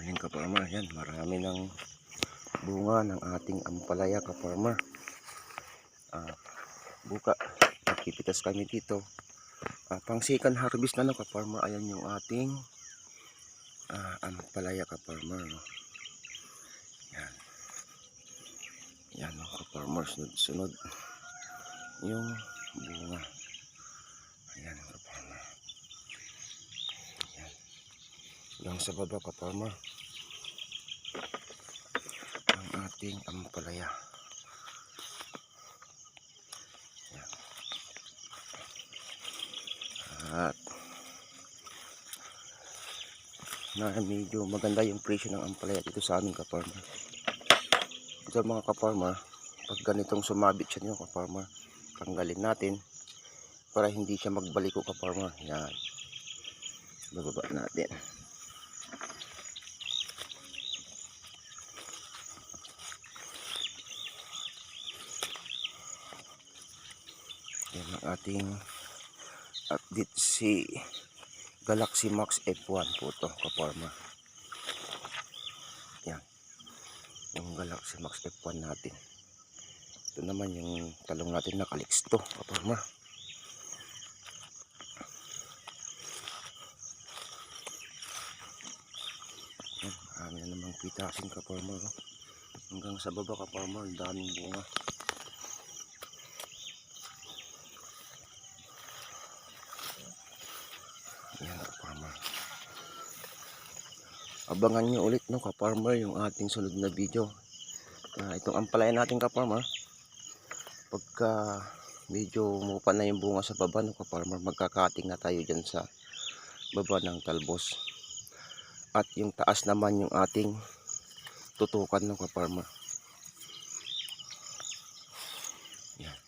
morning ka-farmer. Yan, marami ng bunga ng ating ampalaya ka-farmer. Buka, nagpipitas kami dito. Pang second harvest na no ka-farmer. Ayan yung ating ampalaya ka-farmer. No? Yan. Yan no ka-farmer. Sunod-sunod yung bunga. Ayan ka-farmer. Yung sa baba ka-farmer ang ating ampalaya. Yan. At medyo maganda yung presyo ng ampalaya dito sa amin ka-farmer. Ito mga ka-farmer, pag ganitong sumabit siya nyo ka-farmer, tanggalin natin para hindi siya magbaliko ka-farmer. Yan, bababa natin. Yan ang ating update si Galaxy Max F1 po ito ka-farmer. Yan, yung Galaxy Max F1 natin. Ito naman yung talong natin na Calix to ka-farmer. Yan, marami na namang pitasin ka-farmer. Hanggang sa baba ka-farmer, daming bunga. Yan ka-farmer. Abangan nyo ulit no ka-farmer yung ating sunod na video. Itong ampalaya natin ka-farmer, pagka medyo mupa na yung bunga sa baba no ka-farmer, magkakating na tayo dyan sa baba ng talbos. At yung taas naman yung ating tutukan no ka-farmer. Yan.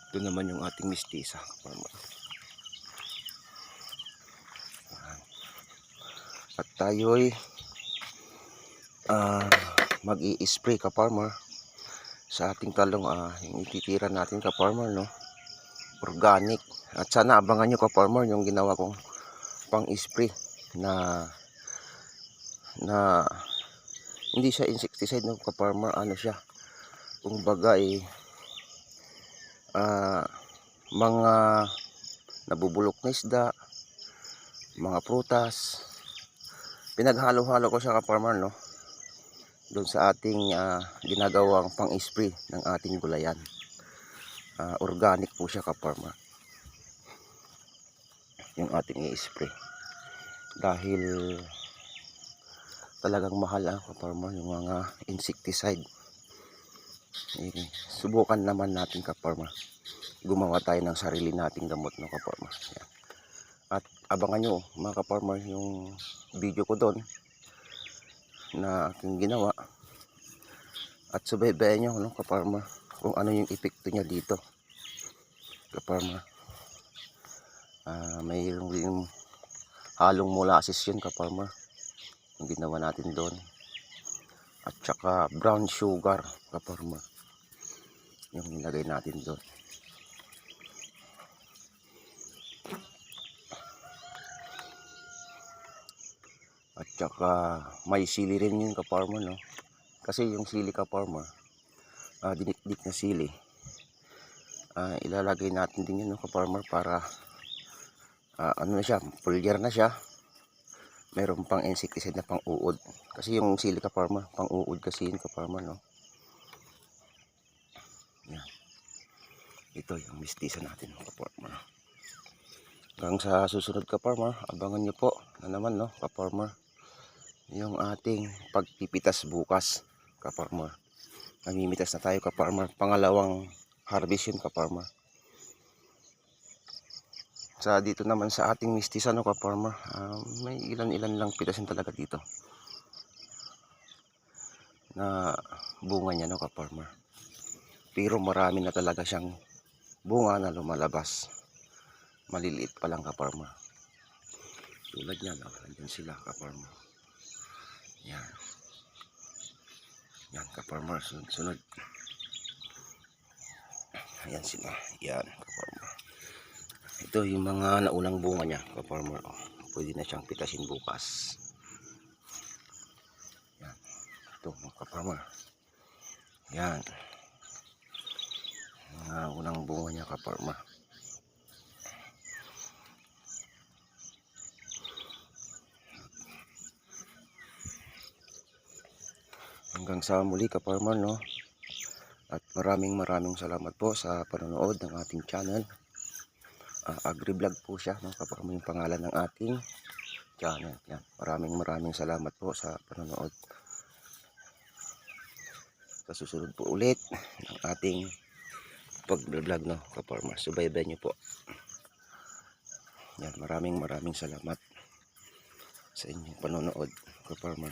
Ito naman yung ating mistisa ka-farmer. At tayo'y mag-i-spray ka-farmer sa ating talong. Yung ititira natin ka-farmer no, organic. At sana abangan nyo ka-farmer yung ginawa kong pang-spray na hindi siya insecticide no ka-farmer. Ano siya, kumbaga mga nabubulok na isda, mga prutas, pinaghalo-halo ko siya ka-farmer no, doon sa ating ginagawang pang-spray ng ating gulayan. Organic po siya ka-farmer, yung ating i-spray, dahil talagang mahal ka-farmer yung mga insecticide. Subukan naman natin ka-farmer, gumawa tayo ng sarili nating gamot no ka-farmer. Yan. At abangan nyo mga ka-farmer yung video ko doon na aking ginawa, at subaybayan nyo no ka-farmer kung ano yung epekto niya dito ka-farmer. Mayroong rin halong molasses yun ka-farmer yung ginawa natin doon, at saka brown sugar ka-farmer yung nilagay natin doon. At saka may sili rin yun ka-farmer no, kasi yung sili ka-farmer, dinikdik na sili, ilalagay natin din yun no ka-farmer para ano na siya, foliar na siya. Mayroon pang insecticide na pang uod, kasi yung sili ka-farmer pang uod kasi yun ka-farmer no. Yan, ito yung mistisa natin ka-farmer. Hanggang sa susunod ka-farmer, abangan nyo po na naman no ka-farmer yung ating pagpipitas bukas ka-farmer. Namimitas na tayo ka-farmer, pangalawang harvest yun ka-farmer. Sa dito naman sa ating mistisa no ka-farmer, may ilan-ilan lang pitasin talaga dito na bunga niya no ka-farmer, pero marami na talaga siyang bunga na lumalabas. Maliliit pa lang ka-farmer, tulad niyan no? Nandiyan sila ka-farmer. Yan, yan ka-farmer, sunod. Ayan sila, yan ka-farmer. Ito yung mga naunang bunga niya ka-farmer. Pwede na siyang pitasin bukas. Ito mga ka-farmer. Yan. Mga unang bunga niya ka-farmer. Hanggang sa muli ka-farmer, no? At maraming salamat po sa panonood ng ating channel. Agri-vlog po siya, no? Ka-farmer yung pangalan ng ating channel. Yan. Maraming salamat po sa panonood. Sa susunod po ulit ng ating pag-vlog, no, ka-farmer. Subaybay niyo po. Yan, maraming salamat sa inyong panonood, ka-farmer.